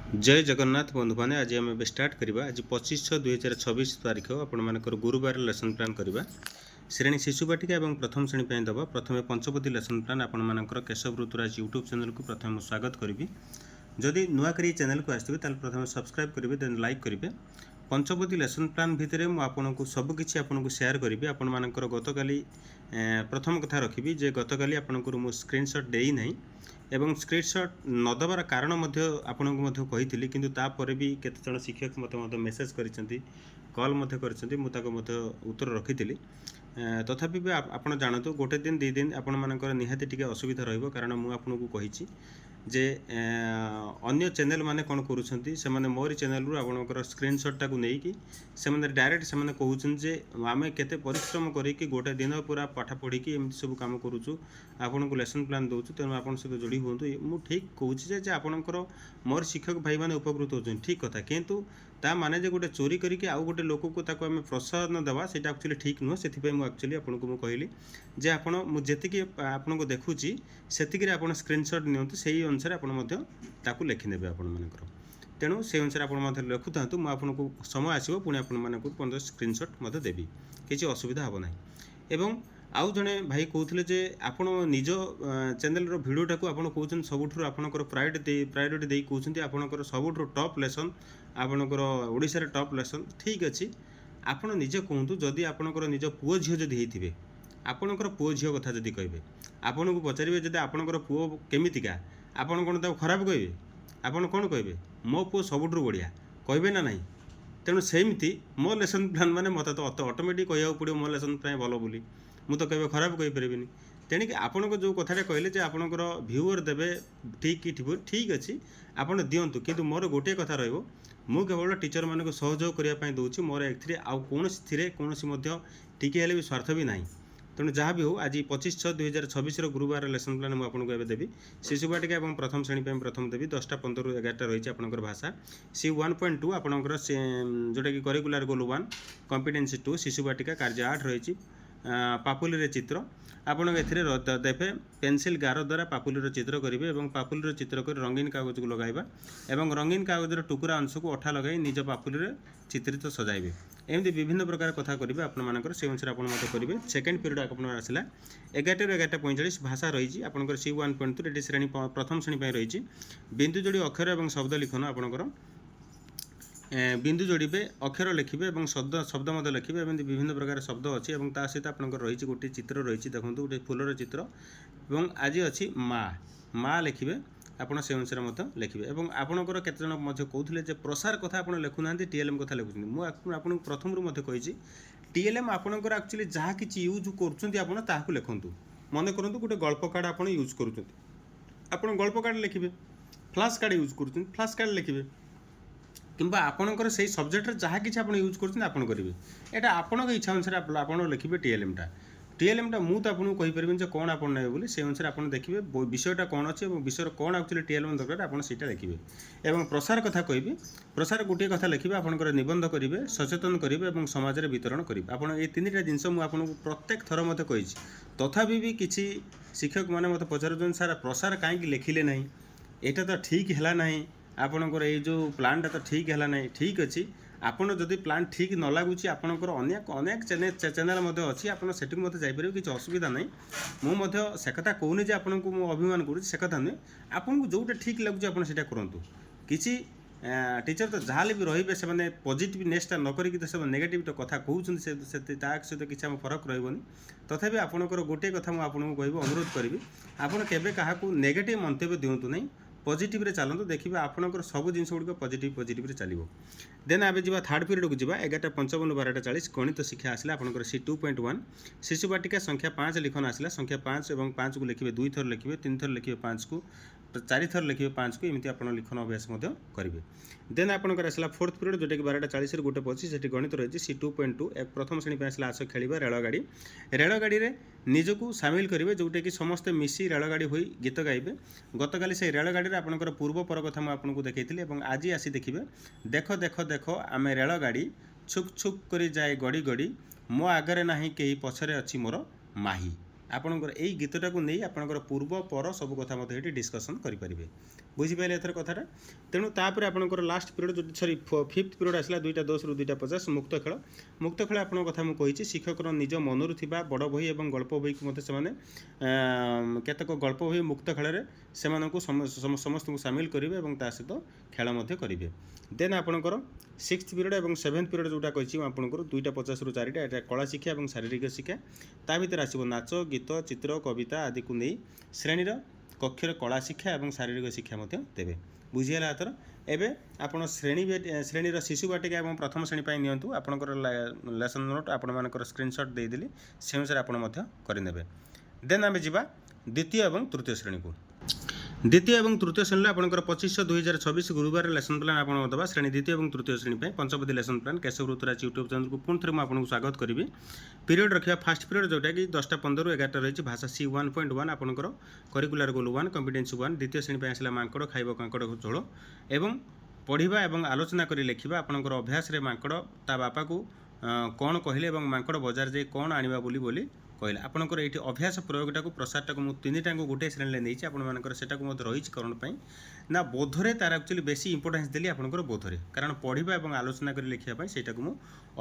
जय जगन्नाथ बंधु मैंने आज आम स्टार्ट करवा आज 25/6/2026 तारीख आपर गुरुवार लेसन प्लान करवा श्रेणी शिशु बाटिका और प्रथम श्रेणी दबा प्रथम पंचपति लेसन प्लान आपर केशव ऋतुराज यूट्यूब चैनल को प्रथम स्वागत करी जदि नुआ कर चैनल को आसवे प्रथम सब्सक्राइब करेंगे देन लाइक करेंगे पंचपति लेसन प्लान भितर मुझे सबकि आपको सेयार करी आपर गतकाली प्रथम कथा रखी जे गतकाली आपको मुझे स्क्रीनशॉट देना एवं स्क्रीनशॉट नदबार कारण आपको कही किंतु तापर भी केते जन शिक्षक मत मेसेज कर कल कर उत्तर रखी तथापि भी आप जानतु गोटे दिन दी दिन आपर निहाती टी असुविधा रही कारण मुझे कही जे अन्य चैनल माने कौन करुँच से मोरी चैनल रू आपंकर स्क्रीनशॉट टाक नहीं से डायरेक्ट से कहते जे आम केते परिश्रम करी गोटे दिन पूरा पाठ पढ़ी एमती सब कम करुचु आपन को लेसन प्लान दूँ तेणु आप सहित जोड़ी हूँ मुझे ठीक कहूँ जे आपणकर मोर शिक्षक भाई मैंने उपकृत होती ठीक कथा किंतु ता माने जे गोटे चोरी करके आउ गोटे लोक को ताको आम प्रोत्साहन देवा से एक्चुअली ठीक नुह से एक्चुअली आपको मुझे कहली जे आपड़ मुझे आपको देखुची से आप स्क्रीनशॉट नियंतु से अनुसार आपको लिखिने आपर तेणु से अनुसार आप लिखु था मुझे समय आसो पुणी आपको स्क्रीनशॉट मत देवी किसी असुविधा हे ना एवं आउ जड़े भाई कहते जे आप निज चैनल भिडियोटा को आप कहते सबुठ आपंकर प्रायोरिटी दे कहते आपंकर सबुठ टॉप लेसन आपंकर ओडिशा रे टॉप लेसन ठीक अच्छी आपण निजे कहतु जदि आपंकर निज पुओ झील जदि होते आपणकर पुओ झील कथा जदि कहे आपन को पचारे जब आपंकर पुओ केमितिका आपन कौन ताको खराब कहे आपन कौन कहे मो पुओ सबुठ बढ़िया कहे ना ना तेणु सेमती मो लेसन प्लान मैंने मत तो ऑटोमेटिक कह पड़ो मो लेसन प्लान भल बोली मुझे तो कहीं खराब कहीपरि तेणिक आपण जो कथाटा कहले जे आपणकर भ्यूअर देवे ठीक कि ठीक अच्छी आपड़ दिंतु किंतु मोर गोटे कथा रही मु केवल टीचर मानक सहयोग करने दूसरी मोर एक आउ कौन टिके भी स्वार्थ भी ना तेणु जहाँ भी हो आज 25/6/2026 गुरुवार लेसन प्लान मुझे देवी शिशु बाटिका और प्रथम श्रेणी प्रथम देवी 10टा 15 11टा रही आपंकर भाषा सी 1.2 आपंकर जोटा कि करिकुलर गोल 1 कॉम्पिटेंसी 2 शिशु बाटिका कार्य 8 रही पापुली चित्र आपड़ ए देखे पेनसिल गार द्वारा पापुली चित्र करेंगे और पापुली चित्र कर रंगीन कागज को लगाइबा एवं रंगीन कागजर टुकुरा अंश को अठा लगे निज पापुली चित्रित सजाइबे एमती विभिन्न प्रकार कथा करेंगे आपंकर से अनुसार आप करेंगे सेकेंड पीरियड आप आसला 11:45 भाषा रही आपंकर सी 1.2 श्रेणी प्रथम श्रेणी रही बिंदु जोड़ी अक्षर और शब्द लिखन आपंकर बिंदु जोड़े अक्षर लिखे और शब्द मत लिखे एमती विभिन्न प्रकार शब्द अच्छी और ता सहित आपंकर रही गोटे चित्र रही देखो गोटे फूलर चित्र और आज अच्छी माँ लिखे आपड़ से अनुसार मत लिखे और आपंकर केत जन कहते प्रसार कथा आप लिखुना टीएलएम कथा लिखुं मुझे प्रथम मत कही टीएलएम आपंकर एक्चुअली जहाँ कि यूज कर लिखु मन करूँ गोटे गल्प कार्ड आप यूज कर गल्प कार्ड लिखे फ्लाश कार्ड यूज कर फ्लाश कार्ड लिखे किंबा आपणकर से सब्जेक्ट जहाँ कि आप यूज करेंगे यहाँ आपण इच्छा अनुसार आप लिखे टीएलएमटा मुझे तो आपको कहीपरि कौन आप बोली से अनुसार आप देखिए विषयटा कौन अच्छे और विषय कौन एक्चुअली टीएलएम दरकार आप लिखे और प्रसार कथा कहि प्रसार गोटे कथा लिखे आपंकर निबंध करेंगे सचेतन करेंगे और समाज में वितरण करेंगे आप तीन जिनस मुझे प्रत्येक थर मत कही तथापि भी किसी शिक्षक मैंने मत पचार सार प्रसार कहीं लिखिले ना यहाँ तो ठीक है ना आपणकर ये जो प्लानटा तो ठीक है ना ठीक अच्छी आपड़ जदि प्लान ठीक न लगुच आपणकर अनेक अनेक चैनल अच्छी आप मत जापर किसी असुविधा ना मुझे से कथा कहूनी जे आपको मुझे अभिमान करुँच कथा नुहे आपको जोटा ठीक लगुच आप करूँ किसी टीचर तो जहाँ भी रे से पॉजिटिवनेसटा न कर नेगेटिव कथा कहते सहित किसी फरक रही तथापि आपणकर गोटे कथा मुझे कह अनुरोध करी आपड़ केवे क्या नेगेटिव मंतव्य दिंतु नहीं पॉजिटिव रे चलते देखिए आपंकर सब जिन गुड़िक पॉजिटिव चलो देन आगे जी थर्ड पीरियड को जी 11:55 12:40 गणित शिक्षा आसला आपंकर सी 2.1 शिशु बाटिका संख्या 5 लिखन आसला संख्या 5 और 5 को लिखे 2 थर लिखे 3 थर लिखे 5 को 4 थर लिखे 5 को एमती आप लिखन अभ्यास करेंगे देन आपंकर आसला फोर्थ पीरियड जोटा कि 12:40 गोटे 25 से गणित रही सी 2.2 प्रथम श्रेणी आसला आस खेल रेलगाड़ी में निजक सामिल करेंगे जोटा कि समस्ते मिसी रेलगाड़ी हो गीत गाइबे गतकाली से रेलगाड़ी आपंकर पूर्व पर कथा मुझे देखी आज आसी देखिए देख देख देख आम रेलगाड़ी छुक छुक कर जाए गड़ी गड़ी मो आगरे ना कहीं पछरे अच्छी मोर माही आपणकर यही गीतटा को नहीं आपणकर पूर्व पर सब कथा डिस्कसन करेंगे बुझिपारे एथर कथाटा तेणु तापर आपंकर लास्ट पीरियड जो सरी फिफ्थ पीरियड आसला 2टा 10 रु 2टा 50 मुक्त खेल आपन कथा मु कहिछि शिक्षकर निज मनरु थिबा बड़ बही एवं गल्प बही को मते सेमाने केतक गल्प बही मुक्त खेल रे सेमानकु समस्त को शामिल करिवे एवं ता सहित खेल मते करिवे देन आपनकर 6th पीरियड एवं 7th पीरियड जोटा कहिछि आपनकर 2टा 50 रु 4टा एटा कला शिक्षा एवं शारीरिक शिक्षा ता भीतर आसीबो नाच गीत चित्र कविता आदि को नै श्रेणीर कक्षर कला शिक्षा एवं शारीरिक शिक्षा मते देबे बुझिला एथर एबे आपण श्रेणीर शिशु बाटिका एवं प्रथम श्रेणी पाई नियंतु आपनकर लेसन नोट आपण मानकर स्क्रीनशॉट दे दिली से अनुसार आपण मते करि देन आमे जिबा द्वितीय एवं तृतीय श्रेणी को द्वितीय एवं तृतीय श्रेणी आपंकर 25/2026 गुरुवार लेसन प्लान आपन दबा श्रेणी द्वितीय एवं तृतीय श्रेणी पे पंचपदी lesson plan Keshav Rituraj YouTube channel को पुणी थे आपको स्वागत करी पीरियड रखा फास्ट पीरियड जोटा कि 10टा 15 11 रही भाषा सी 1.1 आपंकर करिकुलर गोल 1 कॉम्पिटेंसी 1 द्वितीय श्रेणी पे आसला मांकड़ खाइब कांकड़ झोल एवं पढ़ा एवं आलोचना कर लिखा आपंकर अभ्यास रे मांकड़ ता बापा को कौन कहले एवं मांकड़ बजार जाए कौन आनिबा बोली कहले आपंकर ये अभ्यास प्रयोगटा को प्रसारटा को तीनटा गोटे श्रेणी नहीं आपर से रही करण ना बोधरे तार एक्चुअली बेसी इंपोर्टेंस देली आपंकर बोधरे कारण पढ़ा और आलोचना कर लिखापी से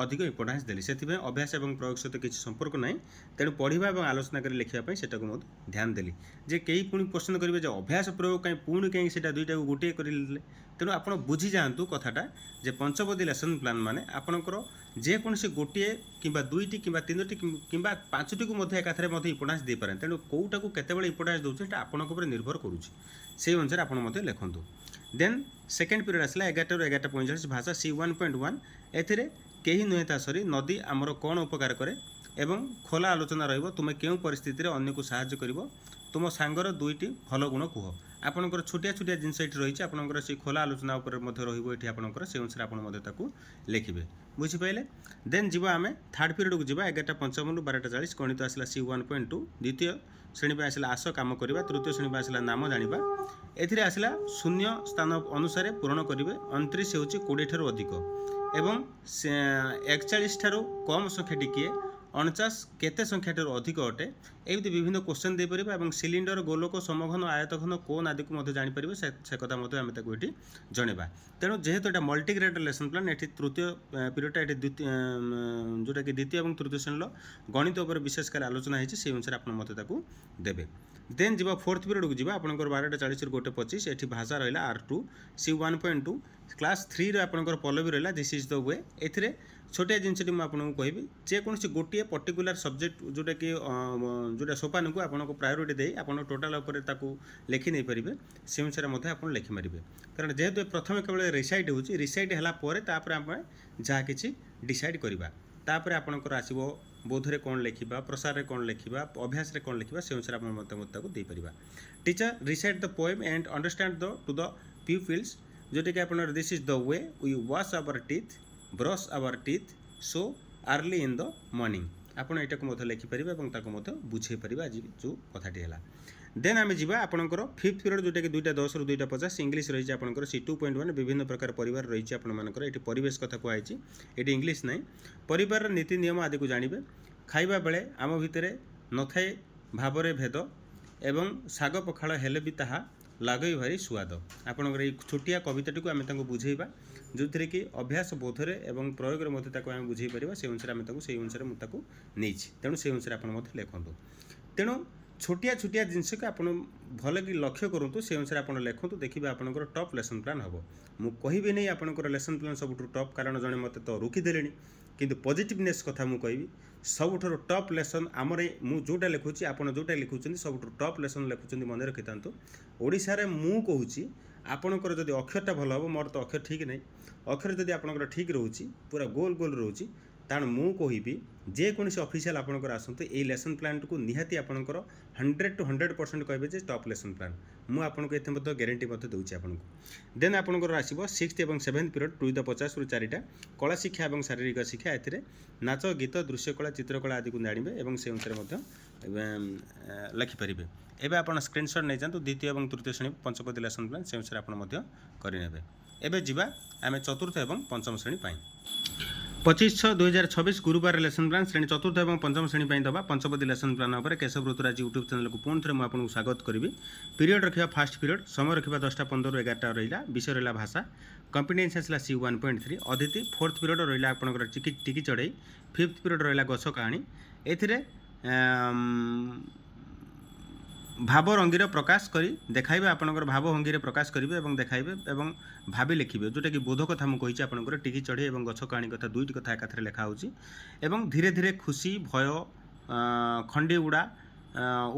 अधिक इंपोर्टेंस देली से अभ्यास और प्रयोग सहित किसी संपर्क ना तेणु पढ़ा और आलोचना कर लिखापी से ध्यान देली जे कई पुणी प्रश्न करेंगे अभ्यास प्रयोग कहीं पुणी कहीं से दुईटा गोटे कर तेणु आप बुझी जातु कथाटा जे पंचपदी लेसन प्लान माने आपणकर जेकोसी गोटे कि दुईटी कि तीनोटी कि पांचटी को एकाथरे इंपोर्टेंस दे पारे तेणु कौटा को केतेबेले इंपोर्टेंस दूसरे आपंक निर्भर करुच्ची से अनुसार आप लिखु देन सेकेंड पीरियड आसला 11 ରୁ 11:45 भाषा सी 1.1 एथिरे केही नुहे ता सरी नदी आमर कौन उपकार करे एवं खोला आलोचना रहिबो तुमे केउ परिस्थिति रे अन्य को सहाय्य करिवो तुम सांगर दुईटी भल गुण कुह आपंकर छोटिया छोटिया जिनस ये रही आपंकर से खोला आलोचना रही आपंकर से अनुसार आप लिखिए बुझिपारे देन जीवा आम थर्ड पीरियड को जीवा 11:55 ରୁ 12:40 गणित आसला सी 1.2 द्वितीय श्रेणी पे आसला आस कम करवा तृतीय श्रेणी पे आसला नाम जाना एथिरे आसला शून्य स्थान अनुसार पूरण करेंगे 29 हूँ 20 ठारू अधिक एवं 41 ठारू कम संख्या टिके 49 केते संख्या ठारू अधिक अटे एमती विभिन्न क्वेश्चन दे परिबा एवं सिलिंडर गोलक समघन आयतघन कोन आदि को जानि परिबे से कथा मते आमे ताको एठी जणेबा तेणु जेहेतु एटा मल्टी ग्रेड लेसन प्लान एठी तृतीय पीरियडटा एठी द्वितीय जोटा कि द्वितीय एवं तृतीय श्रेणीर गणित उपर विशेष कर आलोचना होइछि से अनुसार आपण मते ताको देबे देन जीवा फोर्थ पीरियड को जीवा आपनकर 12:40 ରୁ 1:25 एठी भाषा रहिला R2 C 1.2 क्लास 3 रे आपनकर पल्लवी रहिला दिस इज द वे एथिरे छोटिया जिनसटी मुझे आपको कहबी जेकोसी गोटे पर्टिकुलर सब्जेक्ट जोटा कि जोटा सोपान को आपको प्रायोरीटी दे आप टोटाल उपर लिखि नहीं पारे से अनुसार आप लिखिमारे कारण जेहेतु प्रथम केवल रिसाइट हो रिसाइट है जहाँ कि डिसाइड करवा तापर आपंकर आसो बोधरे कौन लिखा प्रसार कौन लिखा अभ्यास कौन लिखा से अनुसार आप मतामत देपर teacher recite the poem and understand the to the pupils जोटा कि आप this is the way we wash our teeth brush our teeth so early in the morning आपड़ यहाँ को लिखिपारे बुझे पारे आज जो कथाटी है देन आम जा आपंकर फिफ्थ पीरियड जोटा कि 2:10 ରୁ 2:50 इंग्लिश रही आपंकर सी 2.1 विभिन्न प्रकार परिवार रही आपर ये परिवेश कथा कहुई ये इंग्लिश ना परिवार नीति नियम आदि को जानवे खाइबा बेले आम भितर न थाए भावरे भेद एवं शाग पखाड़ हेले भी ताहा लागई भारी स्वाद आपंकर ये छोटिया कविताटी को आम बुझेबा जो थी कि अभ्यास बोधरे एवं प्रयोग में बुझे पार से अनुसार आम से अनुसार नहीं तेणु से अनुसार आप लिखु तेणु छोटिया छोटिया जिनस को आप भल कि लक्ष्य करूँ से अनुसार आप लिखु देखिए आपंकर टॉप लेसन प्लान हम मु कहि नहीं आपंकर लेसन प्लान सब टॉप कारण जड़े मत तो रुखिदे किंतु पॉजिटिवनेस कथा मु कहबी सबुठ टॉप लेसन आमर मु जोटा लिखुची आप जोटा लिखुं सबुठ टॉप लेसन लिखुं मन रखि था ओडिशा रे मु कहूँ आपणकर जदि अक्षरटा भल हम मोर तो अक्षर ठीक नहीं अक्षर जदि आपंकर ठीक रोचे पूरा गोल गोल रोचे ताण मु कहबी जेकोसी ऑफिशियल आपंकर आसतु ये लेसन प्लान को निहाती आपंकर 100 to 100% कहबे टॉप लेसन प्लान मु आपको ये ग्यारंटी दूसरी आपको देन आपंकर आसो 6th और 7th पीरियड 2:50 ରୁ 4टा कला शिक्षा और शारीरिक शिक्षा ए नाच गीत दृश्यकला चित्रकला आदि को जानवे और से अनुसार लिखिपारे एवं आप स्क्रीनशॉट नहीं जातु द्वितीय और तृतीय श्रेणी पंचपदी लेसन प्लान से अनुसार आप करेंगे एवं जावा आम चतुर्थ और पंचम श्रेणी 25/6/2026 गुरुवार लेसन प्लान श्रेणी चतुर्थ और पंचम श्रेणी पर दबा पंचपदी लेसन प्लान उपर केशव ऋतुराज यूट्यूब चैनल को पुणी थे मुझे स्वागत करी। पीरियड रखा फास्ट पीरियड समय रखा 10:15 ରୁ 11ଟା रहा विषय रहा भाषा कॉम्पिटेंस आसला C1.3 अदिति फोर्थ पीरियड रहा आपंकर टिकी चढ़ई फिफ्थ पीरियड रहा गछ कहानी ए भाव रंगीर प्रकाश करी देखाइबे आपनकर भाव भंगीरे प्रकाश करेंगे और देखाइबे और भावी लिखिबे जोटा कि बोध कथा मुझे कही आपंकर टिकी चढ़ई और गछ कहानी कथा दुईटी कथा एकाथरे लिखा होची एवं धीरे धीरे खुशी भय खंडी उड़ा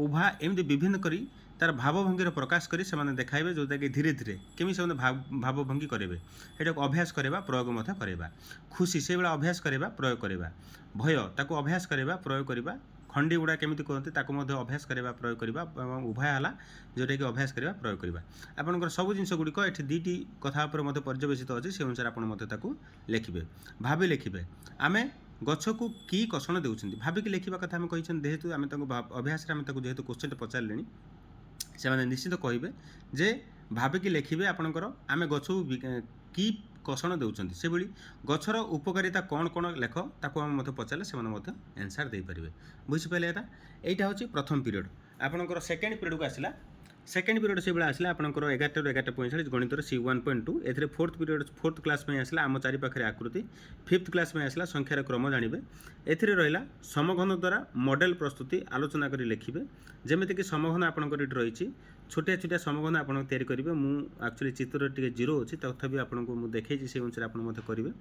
उभा एमती विभिन्न करी तार भावभंगीर प्रकाश करी से देखाइबे जोटा कि धीरे धीरे केमी से भावभंगी करेंगे ये अभ्यास करवा प्रयोग मत करवा खुशी से भाया अभ्यास करवा प्रयोग करवा भय ताको अभ्यास करवा प्रयोग करवा खंडी गुड़ा केमी कहते अभ्यास करवा प्रयोग करवा उभय है जोटा कि अभ्यास करवा प्रयोग करवा आपंकर सब जिन गुड़िक ये दुईटी कथा पर पर्यवेसित अच्छे से अनुसार आप लिखे भावी लिखे आम गछ को कि कषण देउछन्ति भाविकी लिखा कथा आम कही जेहेतु आम अभ्यास जेहेतु क्वेश्चन पचारे से निश्चित कहे जे भाविकी लिखे आपंकर आम गछ कि कषण देउछन्ति से भली गछर उपकारिता कौन कौन लेख ताको हम मते पचारे से आंसर दे पारे बुझिपारे यहाँ हूँ प्रथम पीरियड आपंकर सेकेंड पीरियड को आसला सेकेंड पीरियड से आसला आपंकर 11 ରୁ 11:45 गणित C1.2 ए फोर्थ पीरियड फोर्थ क्लास में आसला आम चारि पाखे आकृति फिफ्थ क्लास में आसला संख्यार क्रम जानवे ए रहा समघन द्वारा मॉडल प्रस्तुति आलोचना कर लिखिबे जेमितिक समघन आपंकर रही छोटिया छोटिया समघन आप तैयारी करेंगे मुझे चित्र टे जीरो अच्छी तथापि आपको मुझे देखी से अनुसार आप करेंगे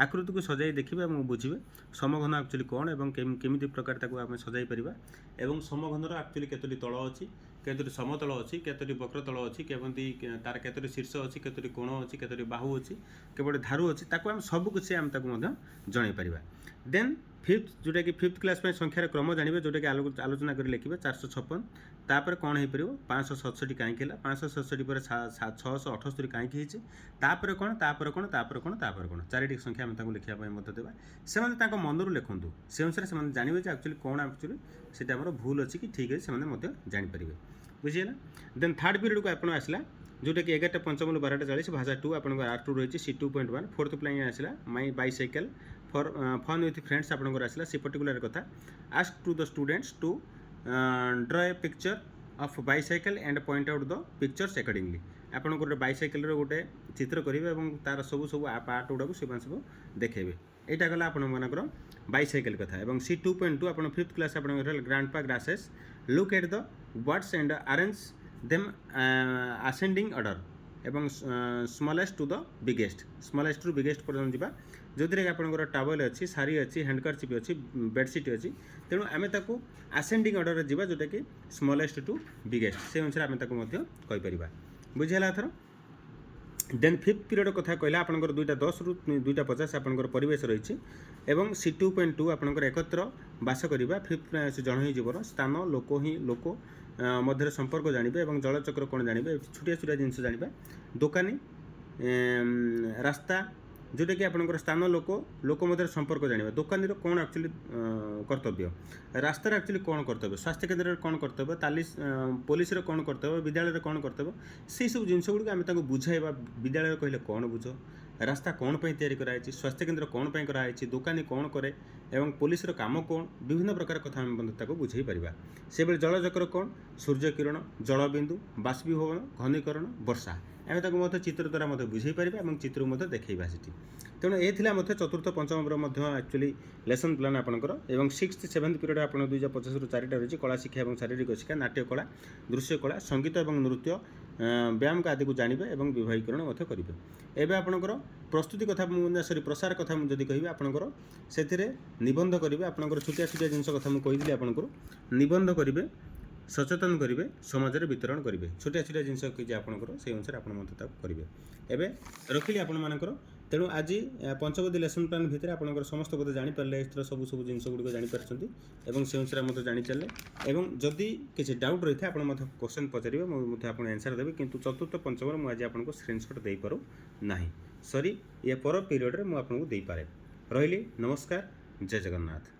आकृति को सजाई देखिए और बुझे समघन एक्चुअली कौन और केमी प्रकार ताको सजाई पारिबा एवं समघनर एक्चुअली केतोटी तल अच्छी केतोटी समतल अच्छी केतोटी वक्रतल अच्छी केमती तार केतोटी शीर्ष अच्छी केतोटी कोण अच्छी केतोटी बाहु अच्छी केवल धारु अच्छी ताको आम सब कुछ आम जन पारिबा देन फिफ्थ जोटा कि फिफ्थ क्लास में संख्यार क्रम जानवे जोटा कि आलोचना कर लिखे 456 तापर कौन हो पार 567 कहीं 567 पर 678 कहीं तापर कौन तापर कौन तापर कौन तापर कौन चारिटी संख्या आम लिखापी मत देवा से मनरू लिखुँ से अनुसार से जानवे एक्चुअली कौन एक्चुअली से भूल अच्छी कि ठीक अच्छे से जानीपर बुझीगला देन थर्ड पीरियड को आप आसला जोटा कि 11:55 ରୁ 12:40 भाषा 2 आपंकर R2 रही C2.1 फोर्थ प्लान आसला my bicycle for fun with friends आपंकर आसला से पर्टिकुलर कथा ask to the students to draw a picture of bicycle and point out the pictures accordingly आपन गोटे बाइसाइकेल गोटे चित्र करेंगे और तार सब सब पार्ट गुड़ा से सब देखेबे यहाँ गला आपंकर बाइसाइकेल कथा और C2.2 आप फिफ्थ क्लास आप grandpa grasses look at the words and arrange them ascending order एवं smallest to the biggest smallest to biggest पर्यटन जावा जो थी आपंकर टावल अच्छी साड़ी अच्छी हैंडकरचिप अच्छी बेडसीट अच्छी तेणु आम ताको असेंडिंग ऑर्डर जावा जोटा कि स्मॉलेस्ट टू बिगेस्ट से अनुसार आम कहीपर बुझीगला थर देन फिफ्थ पीरियड कथा कहला आपंकर 2:10 ରୁ 2:50 आपंकर परिवेश रही एवं C2.2 आपंकर एकत्र बास करवा फिफ्थ जन ही जीवन स्थान लोक ही लोक मध्य संपर्क जानवे और जलचक्र कौन जानवे छोटिया छोटिया जिनस जानवा दुकानी रास्ता जोटा कि आपंकर स्थान लोक लोक मध्य संपर्क जानवा दुकानी कौन एक्चुअली कर्तव्य रास्तार एक्चुअली कौन कर्तव्य स्वास्थ्य केन्द्र कौन कर्तव्य तालीस पुलिस कौन कर्तव्य विद्यालय कौन कर्तव्य से सब जिन गुड़ आम बुझाइबा विद्यालय कहले कौन बुझ रास्ता कौन पर तैयारी कराई स्वास्थ्य केन्द्र कौन पर कराई दुकानी कौन करे एवं पुलिस काम कौन विभिन्न प्रकार कथा आम बुझे पारिबा से बेले जलचक्र कौन सूर्य किरण जलबिंदु बाष्पीभवन घनीकरण वर्षा आम ताको चित्र द्वारा बुझे पारिबा और चित्र को देखा से तेणु ये चतुर्थ पंचम एक्चुअली लेसन प्लान आपंकर और सिक्स्थ सेवेन्थ पीरियड आप 2:50 ରୁ 4ଟା रही कला शिक्षा और शारीरिक शिक्षा नाट्य कला दृश्य कला संगीत और नृत्य व्यायाम आदि को जानवे और विवाहीकरण करेंगे एवं आपंकर प्रस्तुति कथा सरी प्रसार कथा मुझे कहि आपंकर से निबंध करेंगे आपंकर छोटिया छोटिया जिन कथा मुझे कही आपंकर निबंध करेंगे सचेतन करेंगे समाज में वितरण करेंगे छोटिया छोटिया जिन कही आपंकर से अनुसार आप करेंगे एवं रखिली आपर तेणु आज पंचपदी लेसन प्लान भितर आपंकर समस्त बोध जानीपारे एथर सब सब जिन गुड़िक जानीपार और से अनुसार मत जानी चले और जदि किसी डाउट रही है आप क्वेश्चन पचारे मुझे आप आंसर देवे किंतु चतुर्थ पंचम मुझे आपको स्क्रीनशॉट दे पारू ना सॉरी ये पर पीरियड में मुझे आपको दे पारे रही नमस्कार जय जगन्नाथ।